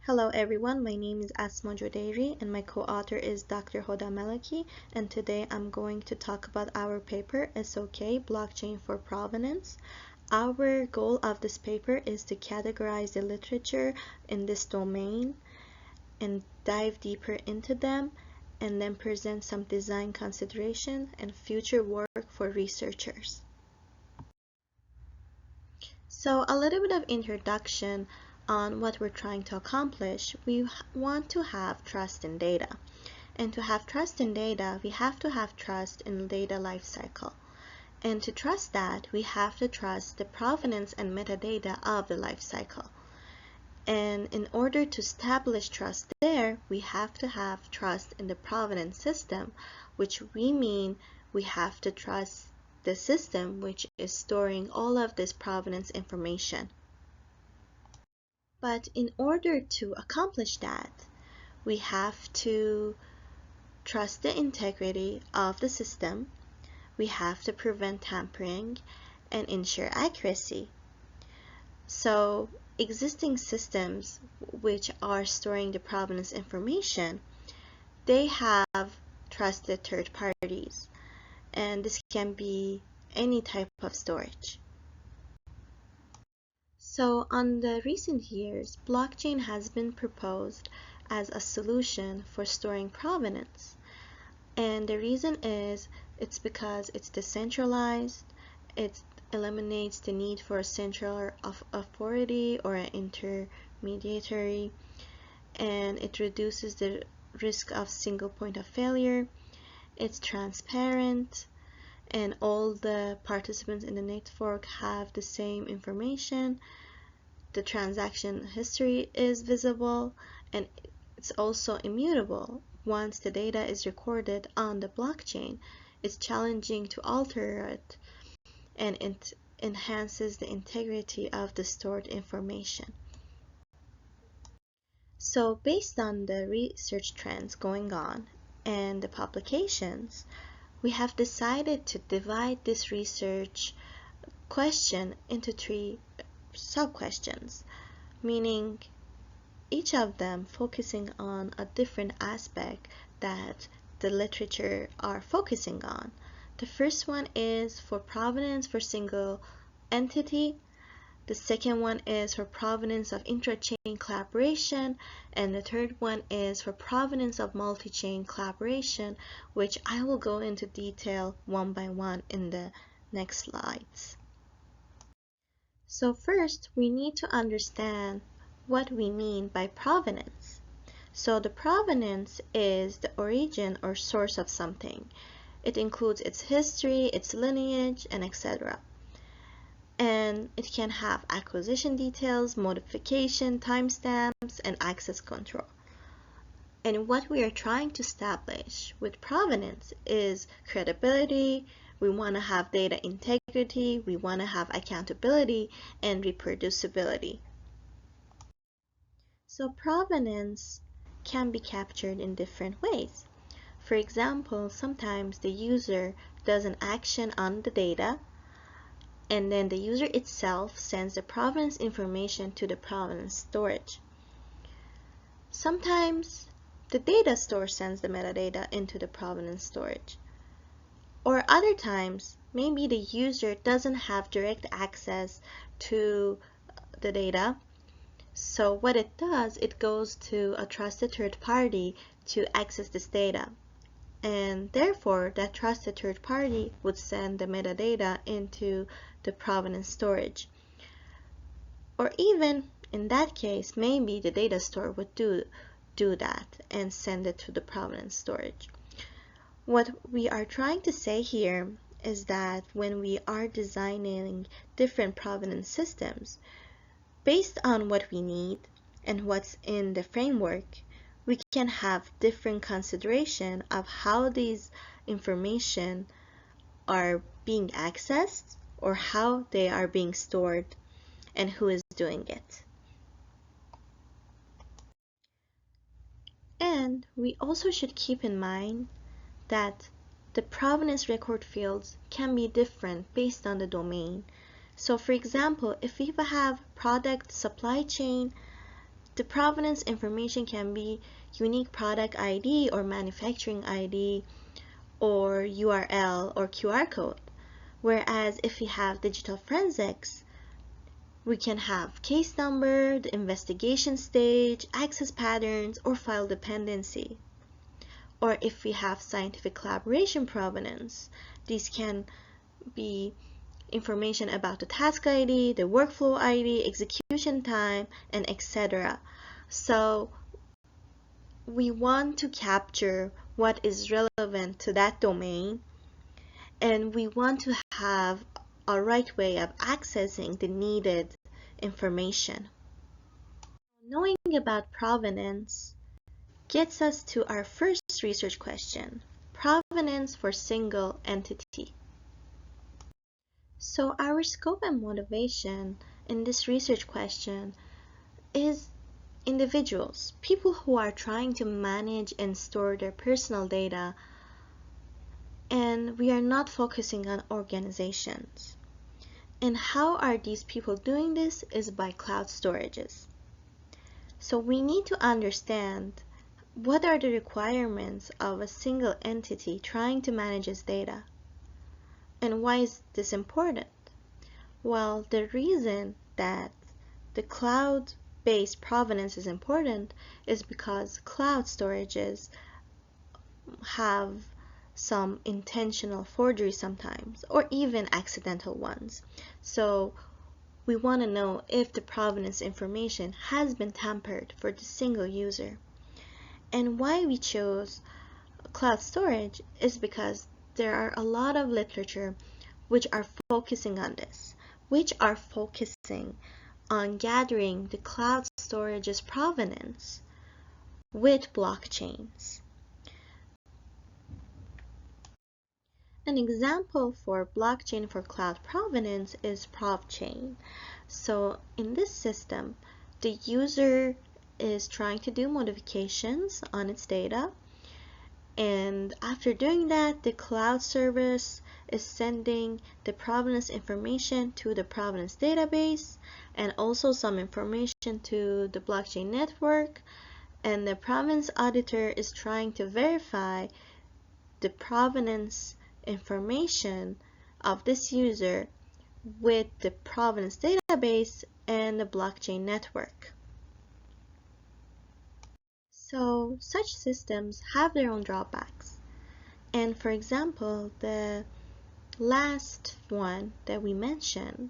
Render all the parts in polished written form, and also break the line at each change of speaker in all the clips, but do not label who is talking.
Hello everyone, my name is Asma Jodairi and my co-author is Dr. Hoda Malaki, and today I'm going to talk about our paper SOK Blockchain for Provenance. Our goal of this paper is to categorize the literature in this domain and dive deeper into them, and then present some design consideration and future work for researchers. So a little bit of introduction on what we're trying to accomplish. We want to have trust in data. And to have trust in data, we have to have trust in the data lifecycle. And to trust that, we have to trust the provenance and metadata of the lifecycle. And in order to establish trust there, we have to have trust in the provenance system, which we mean we have to trust the system which is storing all of this provenance information. But in order to accomplish that, we have to trust the integrity of the system, we have to prevent tampering, and ensure accuracy. So existing systems which are storing the provenance information, they have trusted third parties, and this can be any type of storage. So on the recent years, blockchain has been proposed as a solution for storing provenance. And the reason is, it's because it's decentralized, it eliminates the need for a central authority or an intermediary, and it reduces the risk of single point of failure. It's transparent, and all the participants in the network have the same information. The transaction history is visible, and it's also immutable. Once the data is recorded on the blockchain, it's challenging to alter it, and it enhances the integrity of the stored information. So based on the research trends going on and the publications, we have decided to divide this research question into 3 sub-questions, meaning each of them focusing on a different aspect that the literature are focusing on. The first one is for provenance for single entity. The second one is for provenance of intra-chain collaboration, and the third one is for provenance of multi-chain collaboration, which I will go into detail one by one in the next slides. So first, we need to understand what we mean by provenance. So the provenance is the origin or source of something. It includes its history, its lineage, and etc. And it can have acquisition details, modification, timestamps, and access control. And what we are trying to establish with provenance is credibility. We want to have data integrity, we want to have accountability, and reproducibility. So provenance can be captured in different ways. For example, sometimes the user does an action on the data, and then the user itself sends the provenance information to the provenance storage. Sometimes the data store sends the metadata into the provenance storage. Or other times, maybe the user doesn't have direct access to the data. So what it does, it goes to a trusted third party to access this data. And therefore, that trusted third party would send the metadata into the provenance storage. Or even in that case, maybe the data store would do that and send it to the provenance storage. What we are trying to say here is that when we are designing different provenance systems, based on what we need and what's in the framework, we can have different consideration of how these information are being accessed or how they are being stored and who is doing it. And we also should keep in mind that the provenance record fields can be different based on the domain. So for example, if we have product supply chain, the provenance information can be unique product ID or manufacturing ID or URL or QR code. Whereas if we have digital forensics, we can have case number, the investigation stage, access patterns, or file dependency. Or if we have scientific collaboration provenance, these can be information about the task ID, the workflow ID, execution time, and etc. So we want to capture what is relevant to that domain, and we want to have a right way of accessing the needed information. Knowing about provenance gets us to our first research question: provenance for single entity. So our scope and motivation in this research question is individuals, people who are trying to manage and store their personal data, and we are not focusing on organizations. And how are these people doing this is by cloud storages. So we need to understand what are the requirements of a single entity trying to manage its data. And why is this important? Well, the reason that the cloud-based provenance is important is because cloud storages have some intentional forgery sometimes, or even accidental ones. So we want to know if the provenance information has been tampered for the single user. And why we chose cloud storage is because there are a lot of literature which are focusing on this, which are focusing on gathering the cloud storage's provenance with blockchains. An example for blockchain for cloud provenance is ProvChain. So in this system, the user is trying to do modifications on its data, and after doing that, the cloud service is sending the provenance information to the provenance database and also some information to the blockchain network, and the provenance auditor is trying to verify the provenance information of this user with the provenance database and the blockchain network. So such systems have their own drawbacks. And for example, the last one that we mentioned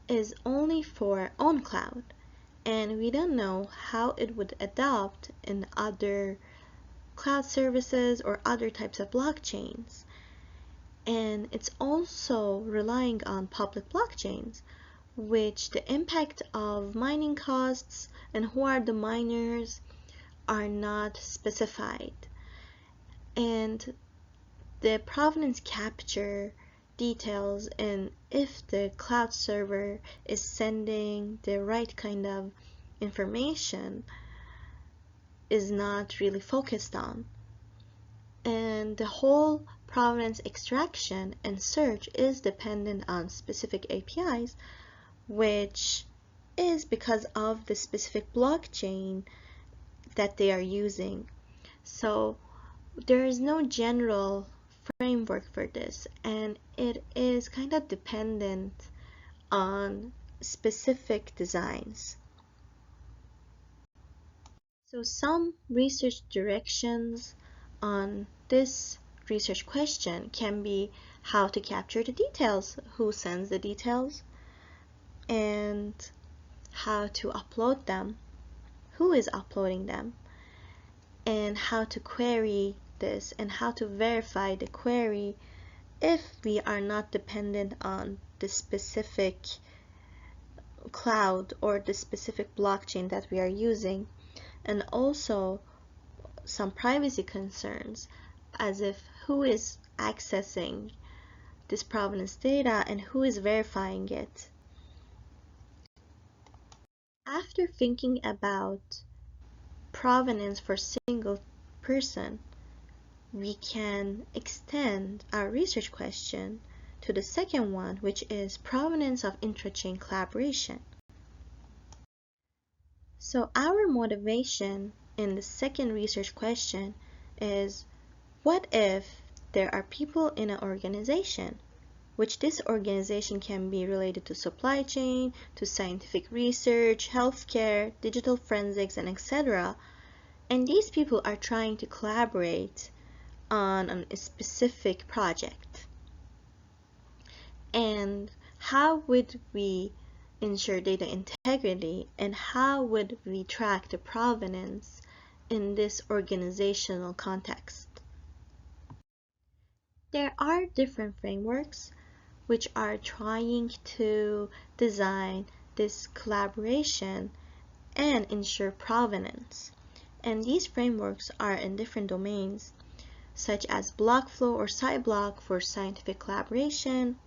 is only for on-cloud, and we don't know how it would adopt in other cloud services or other types of blockchains. And it's also relying on public blockchains, which the impact of mining costs and who are the miners are not specified. And the provenance capture details and if the cloud server is sending the right kind of information is not really focused on. And the whole provenance extraction and search is dependent on specific APIs, which is because of the specific blockchain that they are using. So there is no general framework for this, and it is kind of dependent on specific designs. So some research directions on this research question can be how to capture the details, who sends the details, and how to upload them, who is uploading them, and how to query this and how to verify the query if we are not dependent on the specific cloud or the specific blockchain that we are using, and also some privacy concerns as if who is accessing this provenance data and who is verifying it. After thinking about provenance for single person, we can extend our research question to the second one, which is provenance of intra-chain collaboration. So our motivation in the second research question is, what if there are people in an organization, which this organization can be related to supply chain, to scientific research, healthcare, digital forensics, and etc. And these people are trying to collaborate on a specific project. And how would we ensure data integrity, and how would we track the provenance in this organizational context? There are different frameworks which are trying to design this collaboration and ensure provenance. And these frameworks are in different domains, such as block flow or SciBlock for scientific collaboration,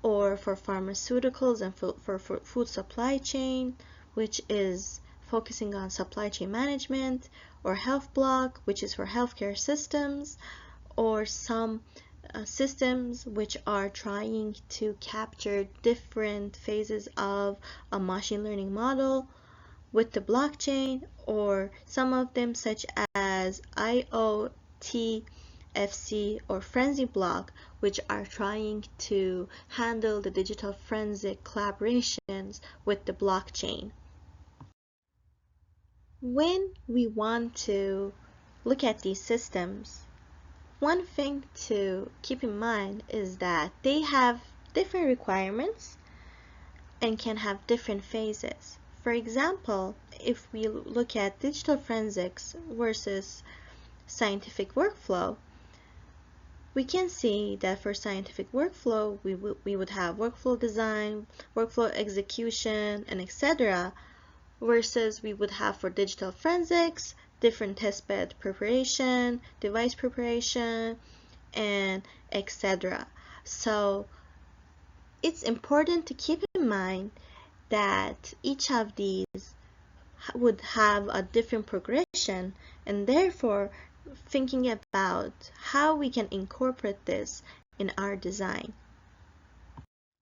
or for pharmaceuticals and for food supply chain, which is focusing on supply chain management, or Health Block, which is for healthcare systems, or some systems which are trying to capture different phases of a machine learning model with the blockchain, or some of them such as IoT, FC, or Frenzy Block, which are trying to handle the digital forensic collaborations with the blockchain. When we want to look at these systems, one thing to keep in mind is that they have different requirements and can have different phases. For example, if we look at digital forensics versus scientific workflow, we can see that for scientific workflow, we would have workflow design, workflow execution, and etc. Versus we would have for digital forensics, different testbed preparation, device preparation, and etc. So it's important to keep in mind that each of these would have a different progression, and therefore thinking about how we can incorporate this in our design.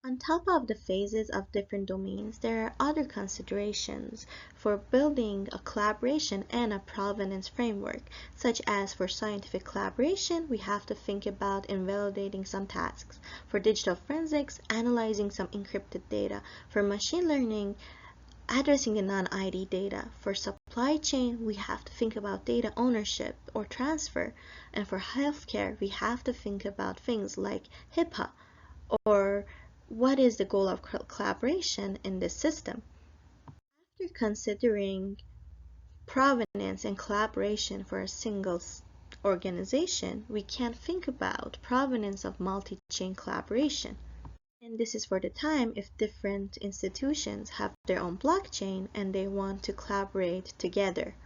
On top of the phases of different domains, there are other considerations for building a collaboration and a provenance framework, such as for scientific collaboration, we have to think about invalidating some tasks. For digital forensics, analyzing some encrypted data. For machine learning, addressing the non-ID data. For supply chain, we have to think about data ownership or transfer. And for healthcare, we have to think about things like HIPAA, or what is the goal of collaboration in this system. After considering provenance and collaboration for a single organization, we can think about provenance of multi-chain collaboration. And this is for the time if different institutions have their own blockchain and they want to collaborate together.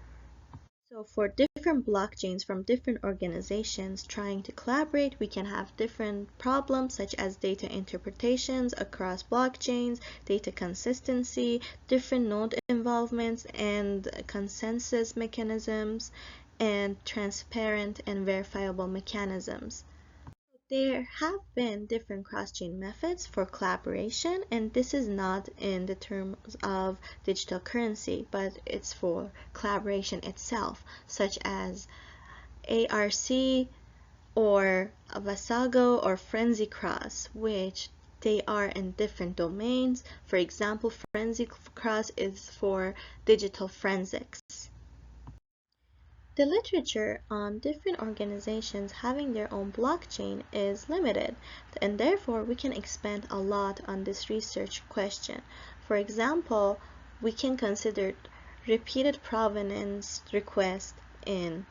So for different blockchains from different organizations trying to collaborate, we can have different problems such as data interpretations across blockchains, data consistency, different node involvements and consensus mechanisms, and transparent and verifiable mechanisms. There have been different cross-chain methods for collaboration, and this is not in the terms of digital currency, but it's for collaboration itself, such as ARC or Vasago or Frenzy Cross, which they are in different domains. For example, Frenzy Cross is for digital forensics. The literature on different organizations having their own blockchain is limited, and therefore we can expand a lot on this research question. For example, we can consider repeated provenance requests in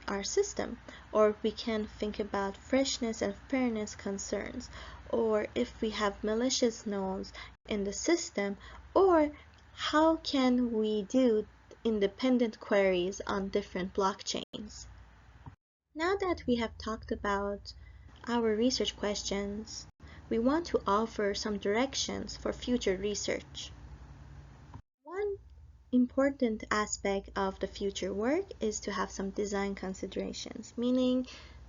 our system, or we can think about freshness and fairness concerns, or if we have malicious nodes in the system, or how can we do independent queries on different blockchains. Now that we have talked about our research questions, we want to offer some directions for future research. One important aspect of the future work is to have some design considerations, meaning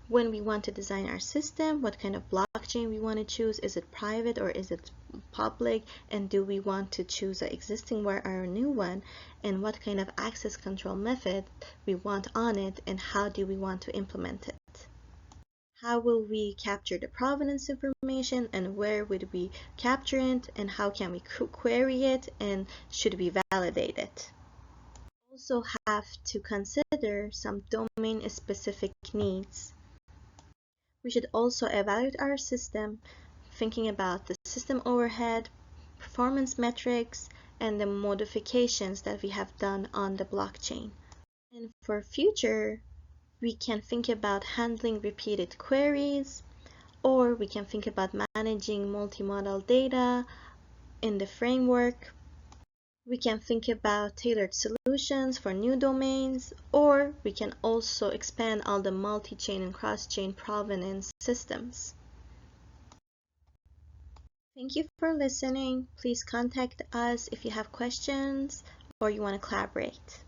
when we want to design our system, what kind of blockchain blockchain we want to choose. Is it private or is it public? And do we want to choose an existing one or a new one? And what kind of access control method we want on it, and how do we want to implement it? How will we capture the provenance information, and where would we capture it, and how can we query it, and should we validate it? We also have to consider some domain-specific needs. We should also evaluate our system, thinking about the system overhead, performance metrics, and the modifications that we have done on the blockchain. And for future, we can think about handling repeated queries, or we can think about managing multimodal data in the framework. We can think about tailored solutions for new domains, or we can also expand all the multi-chain and cross-chain provenance systems. Thank you for listening. Please contact us if you have questions or you want to collaborate.